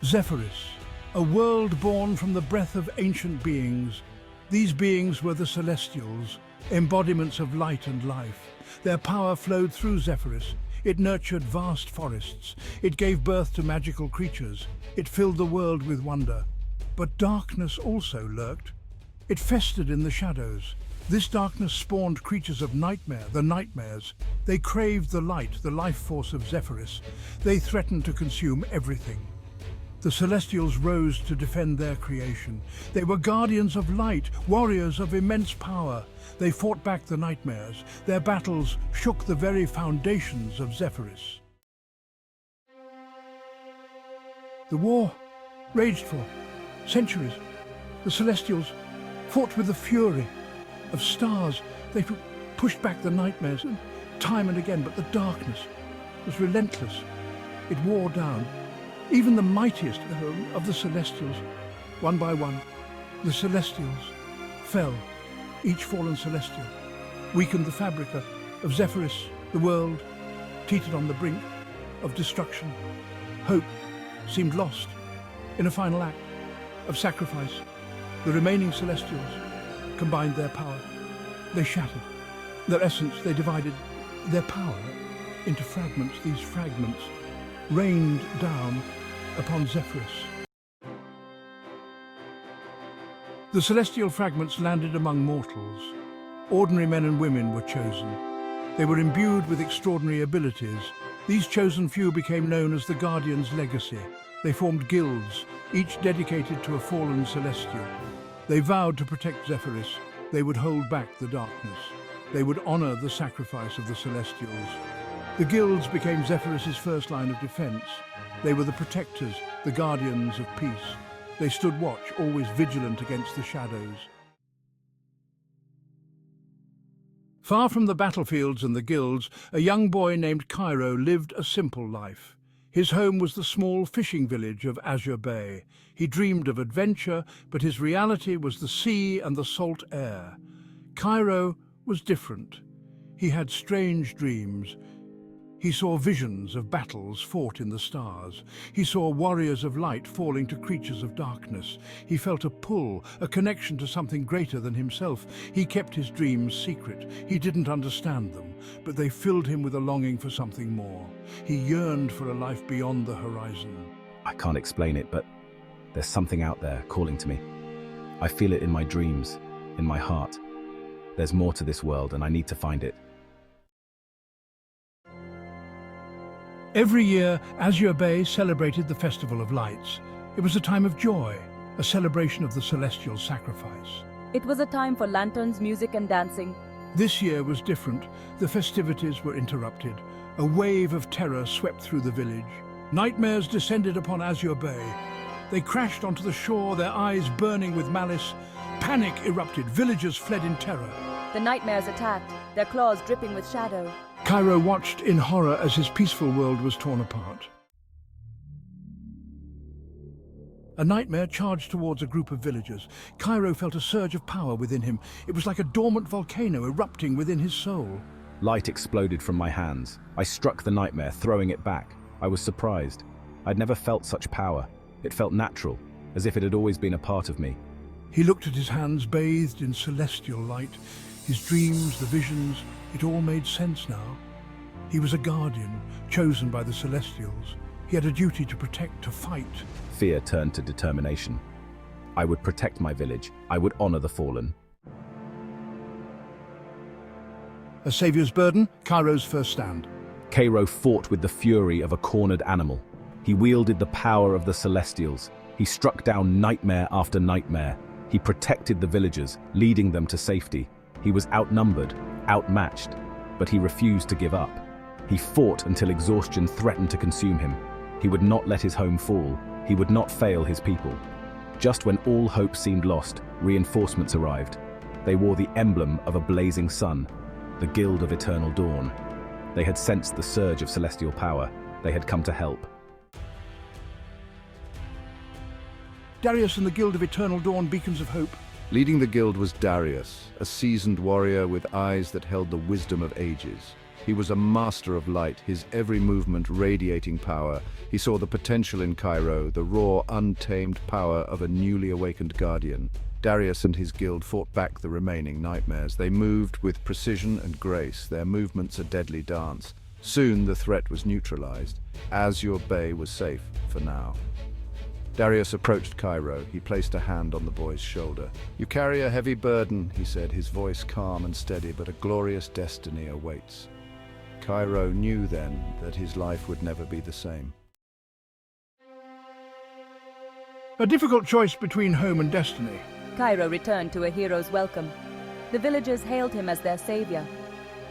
Zephyrus, a world born from the breath of ancient beings. These beings were the Celestials, embodiments of light and life. Their power flowed through Zephyrus. It nurtured vast forests. It gave birth to magical creatures. It filled the world with wonder. But darkness also lurked. It festered in the shadows. This darkness spawned creatures of nightmare, the nightmares. They craved the light, the life force of Zephyrus. They threatened to consume everything. The Celestials rose to defend their creation. They were guardians of light, warriors of immense power. They fought back the nightmares. Their battles shook the very foundations of Zephyrus. The war raged for centuries. The Celestials fought with the fury of stars. They pushed back the nightmares time and again, but the darkness was relentless. It wore down even the mightiest of the Celestials. One by one, the Celestials fell. Each fallen Celestial weakened the fabric of Zephyrus. The world teetered on the brink of destruction. Hope seemed lost. In a final act of sacrifice, the remaining Celestials combined their power. They shattered their essence. They divided their power into fragments. These fragments rained down upon Zephyrus. The celestial fragments landed among mortals. Ordinary men and women were chosen. They were imbued with extraordinary abilities. These chosen few became known as the Guardian's legacy. They formed guilds, each dedicated to a fallen celestial. They vowed to protect Zephyrus. They would hold back the darkness. They would honor the sacrifice of the Celestials. The guilds became Zephyrus's first line of defense. They were the protectors, the guardians of peace. They stood watch, always vigilant against the shadows. Far from the battlefields and the guilds, a young boy named Kairo lived a simple life. His home was the small fishing village of Azure Bay. He dreamed of adventure, but his reality was the sea and the salt air. Kairo was different. He had strange dreams. He saw visions of battles fought in the stars. He saw warriors of light falling to creatures of darkness. He felt a pull, a connection to something greater than himself. He kept his dreams secret. He didn't understand them, but they filled him with a longing for something more. He yearned for a life beyond the horizon. I can't explain it, but there's something out there calling to me. I feel it in my dreams, in my heart. There's more to this world, and I need to find it. Every year, Azure Bay celebrated the Festival of Lights. It was a time of joy, a celebration of the celestial sacrifice. It was a time for lanterns, music and dancing. This year was different. The festivities were interrupted. A wave of terror swept through the village. Nightmares descended upon Azure Bay. They crashed onto the shore, their eyes burning with malice. Panic erupted. Villagers fled in terror. The nightmares attacked, their claws dripping with shadow. Kairo watched in horror as his peaceful world was torn apart. A nightmare charged towards a group of villagers. Kairo felt a surge of power within him. It was like a dormant volcano erupting within his soul. Light exploded from my hands. I struck the nightmare, throwing it back. I was surprised. I'd never felt such power. It felt natural, as if it had always been a part of me. He looked at his hands bathed in celestial light. His dreams, the visions, it all made sense now. He was a guardian, chosen by the Celestials. He had a duty to protect, to fight. Fear turned to determination. I would protect my village. I would honor the fallen. A savior's burden, Kairo's first stand. Kairo fought with the fury of a cornered animal. He wielded the power of the Celestials. He struck down nightmare after nightmare. He protected the villagers, leading them to safety. He was outnumbered, outmatched, but he refused to give up. He fought until exhaustion threatened to consume him. He would not let his home fall. He would not fail his people. Just when all hope seemed lost, reinforcements arrived. They wore the emblem of a blazing sun, the Guild of Eternal Dawn. They had sensed the surge of celestial power. They had come to help. Darius and the Guild of Eternal Dawn, beacons of hope. Leading the guild was Darius, a seasoned warrior with eyes that held the wisdom of ages. He was a master of light, his every movement radiating power. He saw the potential in Kairo, the raw, untamed power of a newly awakened guardian. Darius and his guild fought back the remaining nightmares. They moved with precision and grace, their movements a deadly dance. Soon the threat was neutralized. Azure Bay was safe for now. Darius approached Kairo. He placed a hand on the boy's shoulder. "You carry a heavy burden," he said, his voice calm and steady, "but a glorious destiny awaits." Kairo knew then that his life would never be the same. A difficult choice between home and destiny. Kairo returned to a hero's welcome. The villagers hailed him as their savior.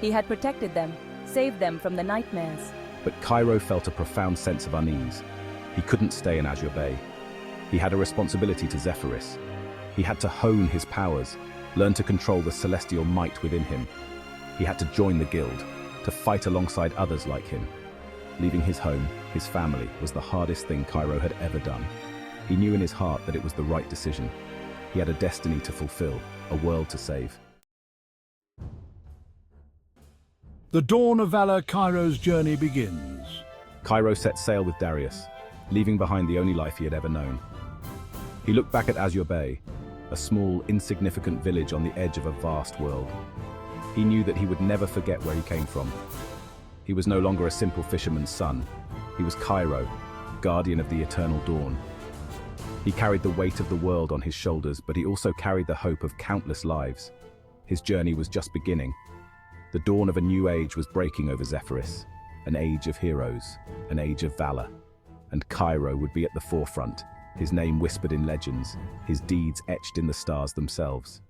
He had protected them, saved them from the nightmares. But Kairo felt a profound sense of unease. He couldn't stay in Azure Bay. He had a responsibility to Zephyris. He had to hone his powers, learn to control the celestial might within him. He had to join the guild, to fight alongside others like him. Leaving his home, his family, was the hardest thing Kairo had ever done. He knew in his heart that it was the right decision. He had a destiny to fulfill, a world to save. The dawn of Valor, Kairo's journey begins. Kairo set sail with Darius, leaving behind the only life he had ever known. He looked back at Azure Bay, a small, insignificant village on the edge of a vast world. He knew that he would never forget where he came from. He was no longer a simple fisherman's son. He was Kairo, guardian of the eternal dawn. He carried the weight of the world on his shoulders, but he also carried the hope of countless lives. His journey was just beginning. The dawn of a new age was breaking over Zephyris, an age of heroes, an age of valor. And Kairo would be at the forefront, his name whispered in legends, his deeds etched in the stars themselves.